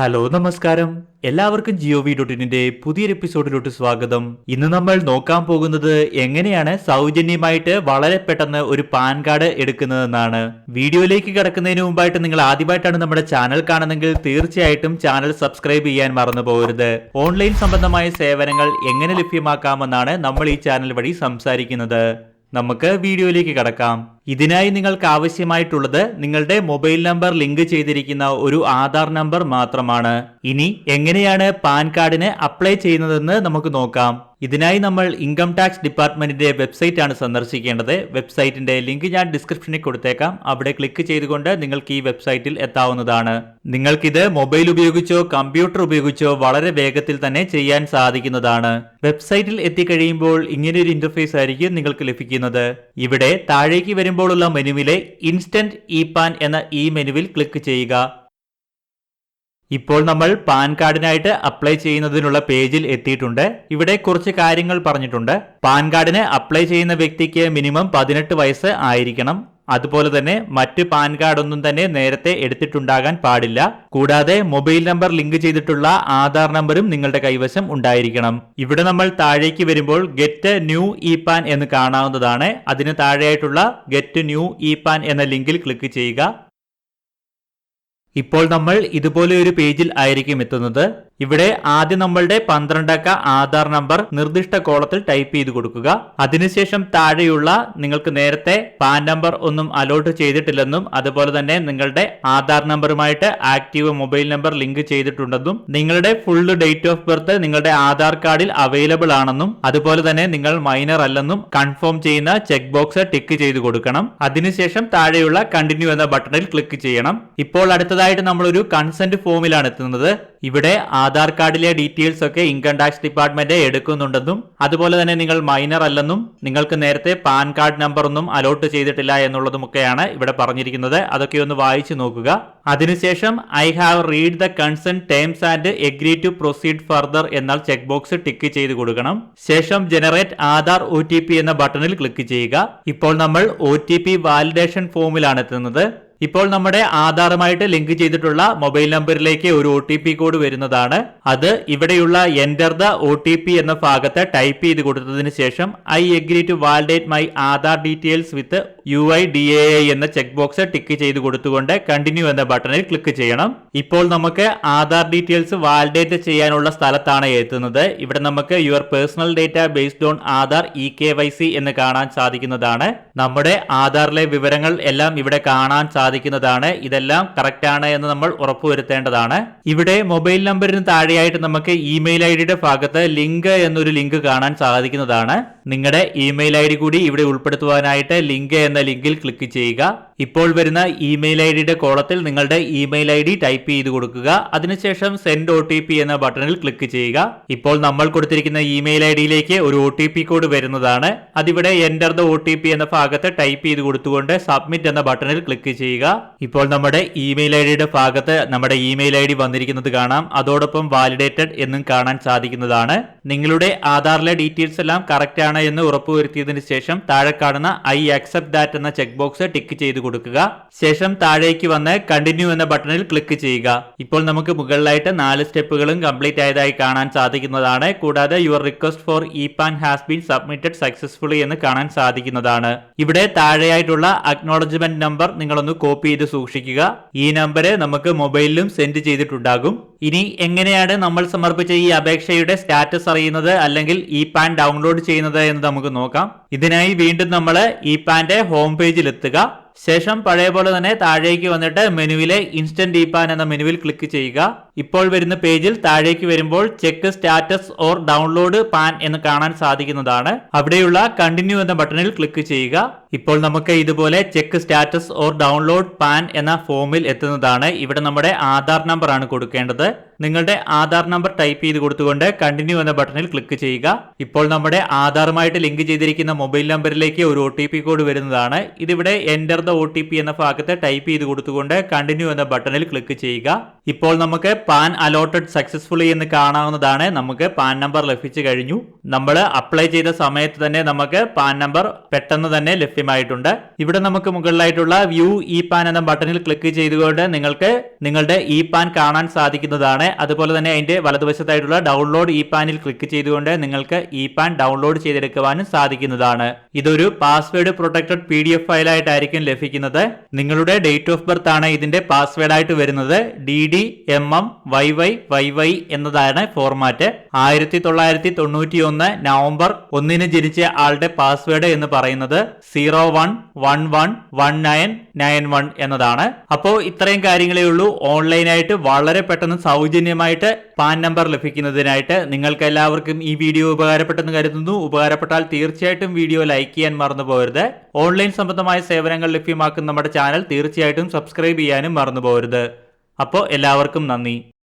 Hello നമസ്കാരം. എല്ലാവർക്കും ജിഒവി.ഇന്റെ പുതിയൊരു എപ്പിസോഡിലോട്ട് സ്വാഗതം. ഇന്ന് നമ്മൾ നോക്കാൻ പോകുന്നത് എങ്ങനെയാണ് സൗജന്യമായിട്ട് വളരെ പെട്ടെന്ന് ഒരു പാൻ കാർഡ് എടുക്കുന്നതെന്നാണ്. വീഡിയോയിലേക്ക് കിടക്കുന്നതിന് മുമ്പായിട്ട് നിങ്ങൾ ആദ്യമായിട്ടാണ് നമ്മുടെ ചാനൽ കാണുന്നതെങ്കിൽ തീർച്ചയായിട്ടും ചാനൽ സബ്സ്ക്രൈബ് ചെയ്യാൻ മറന്നു പോകരുത്. ഓൺലൈൻ സംബന്ധമായ സേവനങ്ങൾ എങ്ങനെ ലഭ്യമാക്കാമെന്നാണ് നമ്മൾ ഈ ചാനൽ വഴി സംസാരിക്കുന്നത്. നമുക്ക് വീഡിയോയിലേക്ക് കടക്കാം. ഇതിനായി നിങ്ങൾക്ക് ആവശ്യമായിട്ടുള്ളത് നിങ്ങളുടെ മൊബൈൽ നമ്പർ ലിങ്ക് ചെയ്തിരിക്കുന്ന ഒരു ആധാർ നമ്പർ മാത്രമാണ്. ഇനി എങ്ങനെയാണ് പാൻ കാർഡിന് അപ്ലൈ ചെയ്യുന്നതെന്ന് നമുക്ക് നോക്കാം. ഇതിനായി നമ്മൾ ഇൻകം ടാക്സ് ഡിപ്പാർട്ട്മെന്റിന്റെ വെബ്സൈറ്റ് ആണ് സന്ദർശിക്കേണ്ടത്. വെബ്സൈറ്റിന്റെ ലിങ്ക് ഞാൻ ഡിസ്ക്രിപ്ഷനിൽ കൊടുത്തേക്കാം. അവിടെ ക്ലിക്ക് ചെയ്തുകൊണ്ട് നിങ്ങൾക്ക് ഈ വെബ്സൈറ്റിൽ എത്താവുന്നതാണ്. നിങ്ങൾക്കിത് മൊബൈൽ ഉപയോഗിച്ചോ കമ്പ്യൂട്ടർ ഉപയോഗിച്ചോ വളരെ വേഗത്തിൽ തന്നെ ചെയ്യാൻ സാധിക്കുന്നതാണ്. വെബ്സൈറ്റിൽ എത്തിക്കഴിയുമ്പോൾ ഇങ്ങനെയൊരു ഇന്റർഫേസ് ആയിരിക്കും നിങ്ങൾക്ക് ലഭിക്കുന്നത്. ഇവിടെ താഴേക്ക് വരുമ്പോഴുള്ള മെനുവിലെ ഇൻസ്റ്റന്റ് ഇ പാൻ എന്ന ഈ മെനുവിൽ ക്ലിക്ക് ചെയ്യുക. ഇപ്പോൾ നമ്മൾ പാൻ കാർഡിനായിട്ട് അപ്ലൈ ചെയ്യുന്നതിനുള്ള പേജിൽ എത്തിയിട്ടുണ്ട്. ഇവിടെ കുറച്ച് കാര്യങ്ങൾ പറഞ്ഞിട്ടുണ്ട്. പാൻ കാർഡിന് അപ്ലൈ ചെയ്യുന്ന വ്യക്തിക്ക് മിനിമം 18 വയസ്സ് ആയിരിക്കണം. അതുപോലെ തന്നെ മറ്റ് പാൻ കാർഡ് ഒന്നും തന്നെ നേരത്തെ എടുത്തിട്ടുണ്ടാകാൻ പാടില്ല. കൂടാതെ മൊബൈൽ നമ്പർ ലിങ്ക് ചെയ്തിട്ടുള്ള ആധാർ നമ്പറും നിങ്ങളുടെ കൈവശം ഉണ്ടായിരിക്കണം. ഇവിടെ നമ്മൾ താഴേക്ക് വരുമ്പോൾ ഗെറ്റ് ന്യൂ ഇ പാൻ എന്ന് കാണാവുന്നതാണ്. അതിന് താഴെയായിട്ടുള്ള ഗെറ്റ് ന്യൂ ഇ പാൻ എന്ന ലിങ്കിൽ ക്ലിക്ക് ചെയ്യുക. ഇപ്പോൾ നമ്മൾ ഇതുപോലെ ഒരു പേജിൽ ആയിരിക്കും എത്തുന്നത്. ഇവിടെ ആദ്യം നമ്മളുടെ 12 അക്ക ആധാർ നമ്പർ നിർദ്ദിഷ്ട കോളത്തിൽ ടൈപ്പ് ചെയ്ത് കൊടുക്കുക. അതിനുശേഷം താഴെയുള്ള നിങ്ങൾക്ക് നേരത്തെ പാൻ നമ്പർ ഒന്നും അലോട്ട് ചെയ്തിട്ടില്ലെന്നും അതുപോലെ തന്നെ നിങ്ങളുടെ ആധാർ നമ്പറുമായിട്ട് ആക്റ്റീവ് മൊബൈൽ നമ്പർ ലിങ്ക് ചെയ്തിട്ടുണ്ടെന്നും നിങ്ങളുടെ ഫുൾ ഡേറ്റ് ഓഫ് ബർത്ത് നിങ്ങളുടെ ആധാർ കാർഡിൽ അവൈലബിൾ ആണെന്നും അതുപോലെ തന്നെ നിങ്ങൾ മൈനർ അല്ലെന്നും കൺഫേം ചെയ്യുന്ന ചെക്ക് ബോക്സ് ടിക്ക് ചെയ്ത് കൊടുക്കണം. അതിനുശേഷം താഴെയുള്ള കണ്ടിന്യൂ എന്ന ബട്ടണിൽ ക്ലിക്ക് ചെയ്യണം. ഇപ്പോൾ അടുത്തതായിട്ട് നമ്മളൊരു കൺസെന്റ് ഫോമിലാണ് എത്തുന്നത്. ഇവിടെ ആധാർ കാർഡിലെ ഡീറ്റെയിൽസ് ഒക്കെ ഇൻകം ടാക്സ് ഡിപ്പാർട്ട്മെന്റ് എടുക്കുന്നുണ്ടെന്നും അതുപോലെ തന്നെ നിങ്ങൾ മൈനർ അല്ലെന്നും നിങ്ങൾക്ക് നേരത്തെ പാൻ കാർഡ് നമ്പർ ഒന്നും അലോട്ട് ചെയ്തിട്ടില്ല എന്നുള്ളതുമൊക്കെയാണ് ഇവിടെ പറഞ്ഞിരിക്കുന്നത്. അതൊക്കെ ഒന്ന് വായിച്ചു നോക്കുക. അതിനുശേഷം I have read the consent terms and agree to proceed further എന്നാൽ ചെക്ക് ബോക്സ് ടിക്ക് ചെയ്ത് കൊടുക്കണം. ശേഷം ജനറേറ്റ് ആധാർ OTP എന്ന ബട്ടണിൽ ക്ലിക്ക് ചെയ്യുക. ഇപ്പോൾ നമ്മൾ OTP വാലിഡേഷൻ ഫോമിലാണ് എത്തുന്നത്. ഇപ്പോൾ നമ്മുടെ ആധാറുമായിട്ട് ലിങ്ക് ചെയ്തിട്ടുള്ള മൊബൈൽ നമ്പറിലേക്ക് ഒരു OTP കോഡ് വരുന്നതാണ്. അത് ഇവിടെയുള്ള എൻ്റർ ദ OTP എന്ന ഭാഗത്ത് ടൈപ്പ് ചെയ്ത് കൊടുത്തതിന് ശേഷം I agree to validate my Aadhaar details with UIDAI എന്ന ചെക്ക് ബോക്സ് ടിക്ക് ചെയ്ത് കൊടുത്തുകൊണ്ട് കണ്ടിന്യൂ എന്ന ബട്ടണിൽ ക്ലിക്ക് ചെയ്യണം. ഇപ്പോൾ നമുക്ക് ആധാർ ഡീറ്റെയിൽസ് വാലിഡേറ്റ് ചെയ്യാനുള്ള സ്ഥലത്താണ് എത്തുന്നത്. ഇവിടെ നമുക്ക് your personal data based on Aadhaar eKYC എന്ന് കാണാൻ സാധിക്കുന്നതാണ്. നമ്മുടെ ആധാറിലെ വിവരങ്ങൾ എല്ലാം ഇവിടെ കാണാൻ സാധിക്കുന്നതാണ്. ഇതെല്ലാം കറക്റ്റ് ആണ് എന്ന് നമ്മൾ ഉറപ്പുവരുത്തേണ്ടതാണ്. ഇവിടെ മൊബൈൽ നമ്പറിന് താഴെയായിട്ട് നമുക്ക് ഇമെയിൽ ഐഡിയുടെ ഭാഗത്ത് ലിങ്ക് എന്നൊരു ലിങ്ക് കാണാൻ സാധിക്കുന്നതാണ്. നിങ്ങളുടെ ഇമെയിൽ ID കൂടി ഇവിടെ ഉൾപ്പെടുത്തുവാനായിട്ട് ലിങ്ക് എന്ന ലിങ്കിൽ ക്ലിക്ക് ചെയ്യുക. ഇപ്പോൾ വരുന്ന ഇമെയിൽ ഐഡിയുടെ കോളത്തിൽ നിങ്ങളുടെ ഇമെയിൽ ID ടൈപ്പ് ചെയ്ത് കൊടുക്കുക. അതിനുശേഷം സെൻഡ് OTP എന്ന ബട്ടണിൽ ക്ലിക്ക് ചെയ്യുക. ഇപ്പോൾ നമ്മൾ കൊടുത്തിരിക്കുന്ന ഇമെയിൽ ഐഡിയിലേക്ക് ഒരു OTP കോഡ് വരുന്നതാണ്. അതിവിടെ എൻ്റർ ദ OTP എന്ന ഭാഗത്ത് ടൈപ്പ് ചെയ്ത് കൊടുത്തുകൊണ്ട് സബ്മിറ്റ് എന്ന ബട്ടണിൽ ക്ലിക്ക് ചെയ്യുക. ഇപ്പോൾ നമ്മുടെ ഇമെയിൽ ഐഡിയുടെ ഭാഗത്ത് നമ്മുടെ ഇമെയിൽ ID വന്നിരിക്കുന്നത് കാണാം. അതോടൊപ്പം വാലിഡേറ്റഡ് എന്നും കാണാൻ സാധിക്കുന്നതാണ്. നിങ്ങളുടെ ആധാറിലെ ഡീറ്റെയിൽസ് എല്ലാം കറക്റ്റ് ആണ് എന്ന് ഉറപ്പുവരുത്തിയതിനു ശേഷം താഴെ കാണുന്ന ഐ അക്സെപ്റ്റ് ദാറ്റ് എന്ന ചെക്ക് ബോക്സ് ടിക്ക് ചെയ്ത് കൊടുക്കുക. ശേഷം താഴേക്ക് വന്ന് കണ്ടിന്യൂ എന്ന ബട്ടണിൽ ക്ലിക്ക് ചെയ്യുക. ഇപ്പോൾ നമുക്ക് മുകളിലായിട്ട് 4 സ്റ്റെപ്പുകളും കംപ്ലീറ്റ് ആയതായി കാണാൻ സാധിക്കുന്നതാണ്. കൂടാതെ your request for E pan has been submitted successfully എന്ന് കാണാൻ സാധിക്കുന്നതാണ്. ഇവിടെ താഴെയായിട്ടുള്ള അക്നോളജ്മെന്റ് നമ്പർ നിങ്ങളൊന്ന് കോപ്പി ചെയ്ത് സൂക്ഷിക്കുക. ഈ നമ്പർ നമുക്ക് മൊബൈലിലും സെൻഡ് ചെയ്തിട്ടുണ്ടാകും. ഇനി എങ്ങനെയാണ് നമ്മൾ സമർപ്പിച്ച ഈ അപേക്ഷയുടെ സ്റ്റാറ്റസ് അറിയുന്നത് അല്ലെങ്കിൽ ഇ പാൻ ഡൗൺലോഡ് ചെയ്യുന്നത് എന്ന് നമുക്ക് നോക്കാം. ഇതിനായി വീണ്ടും നമ്മൾ ഇ പാന്റെ ഹോം പേജിൽ എത്തുക. ശേഷം പഴയ പോലെ തന്നെ താഴേക്ക് വന്നിട്ട് മെനുവിലെ ഇൻസ്റ്റന്റ് ഇ പാൻ എന്ന മെനുവിൽ ക്ലിക്ക് ചെയ്യുക. ഇപ്പോൾ വരുന്ന പേജിൽ താഴേക്ക് വരുമ്പോൾ check status or download pan എന്ന് കാണാൻ സാധിക്കുന്നതാണ്. അവിടെയുള്ള കണ്ടിന്യൂ എന്ന ബട്ടണിൽ ക്ലിക്ക് ചെയ്യുക. ഇപ്പോൾ നമുക്ക് ഇതുപോലെ check status or download pan എന്ന ഫോമിൽ എത്തുന്നതാണ്. ഇവിടെ നമ്മുടെ ആധാർ നമ്പർ ആണ് കൊടുക്കേണ്ടത്. നിങ്ങളുടെ ആധാർ നമ്പർ ടൈപ്പ് ചെയ്ത് കൊടുത്തുകൊണ്ട് കണ്ടിന്യൂ എന്ന ബട്ടണിൽ ക്ലിക്ക് ചെയ്യുക. ഇപ്പോൾ നമ്മുടെ ആധാറുമായിട്ട് ലിങ്ക് ചെയ്തിരിക്കുന്ന മൊബൈൽ നമ്പറിലേക്ക് ഒരു OTP കോഡ് വരുന്നതാണ്. ഇതിവിടെ എൻ്റർ ദ OTP എന്ന ഭാഗത്ത് ടൈപ്പ് ചെയ്ത് കൊടുത്തുകൊണ്ട് കണ്ടിന്യൂ എന്ന ബട്ടണിൽ ക്ലിക്ക് ചെയ്യുക. ഇപ്പോൾ നമുക്ക് പാൻ അലോട്ടഡ് സക്സസ്ഫുള്ളി എന്ന് കാണാവുന്നതാണ്. നമുക്ക് പാൻ നമ്പർ ലഭിച്ചു കഴിഞ്ഞു. നമ്മൾ അപ്ലൈ ചെയ്ത സമയത്ത് തന്നെ നമുക്ക് പാൻ നമ്പർ പെട്ടെന്ന് തന്നെ ലഭ്യമാണ്. ലഭ്യമായിട്ടുണ്ട്. ഇവിടെ നമുക്ക് മുകളിലായിട്ടുള്ള വ്യൂ ഇ പാൻ എന്ന ബട്ടണിൽ ക്ലിക്ക് ചെയ്തുകൊണ്ട് നിങ്ങൾക്ക് നിങ്ങളുടെ ഇ പാൻ കാണാൻ സാധിക്കുന്നതാണ്. അതുപോലെ തന്നെ അതിന്റെ വലതുവശത്തായിട്ടുള്ള ഡൗൺലോഡ് ഇ പാനിൽ ക്ലിക്ക് ചെയ്തുകൊണ്ട് നിങ്ങൾക്ക് ഇ പാൻ ഡൗൺലോഡ് ചെയ്തെടുക്കുവാനും സാധിക്കുന്നതാണ്. ഇതൊരു പാസ്വേഡ് പ്രൊട്ടക്റ്റഡ് PDF ഫയലായിട്ടായിരിക്കും ലഭിക്കുന്നത്. നിങ്ങളുടെ ഡേറ്റ് ഓഫ് ബർത്ത് ആണ് ഇതിന്റെ പാസ്വേഡ് ആയിട്ട് വരുന്നത്. DDMMYYYY എന്നതാണ് ഫോർമാറ്റ്. 1991 നവംബർ 1 ജനിച്ച ആളുടെ പാസ്വേഡ് എന്ന് പറയുന്നത് 01111991 എന്നതാണ്. അപ്പോൾ ഇത്രയും കാര്യങ്ങളേ ഉള്ളൂ. ഓൺലൈനായിട്ട് വളരെ പെട്ടെന്ന് സൗജന്യമായിട്ട് പാൻ നമ്പർ ലഭിക്കുന്നതിനായിട്ട്. നിങ്ങൾക്ക് എല്ലാവർക്കും ഈ വീഡിയോ ഉപകാരപ്പെട്ടെന്ന് കരുതുന്നു. ഉപകാരപ്പെട്ടാൽ തീർച്ചയായിട്ടും വീഡിയോ ലൈക്ക് ചെയ്യാൻ മറന്നു പോകരുത്. ഓൺലൈൻ സംബന്ധമായ സേവനങ്ങൾ ലഭ്യമാക്കുന്ന നമ്മുടെ ചാനൽ തീർച്ചയായിട്ടും സബ്സ്ക്രൈബ് ചെയ്യാനും മറന്നു പോകരുത്. അപ്പോൾ എല്ലാവർക്കും നന്ദി.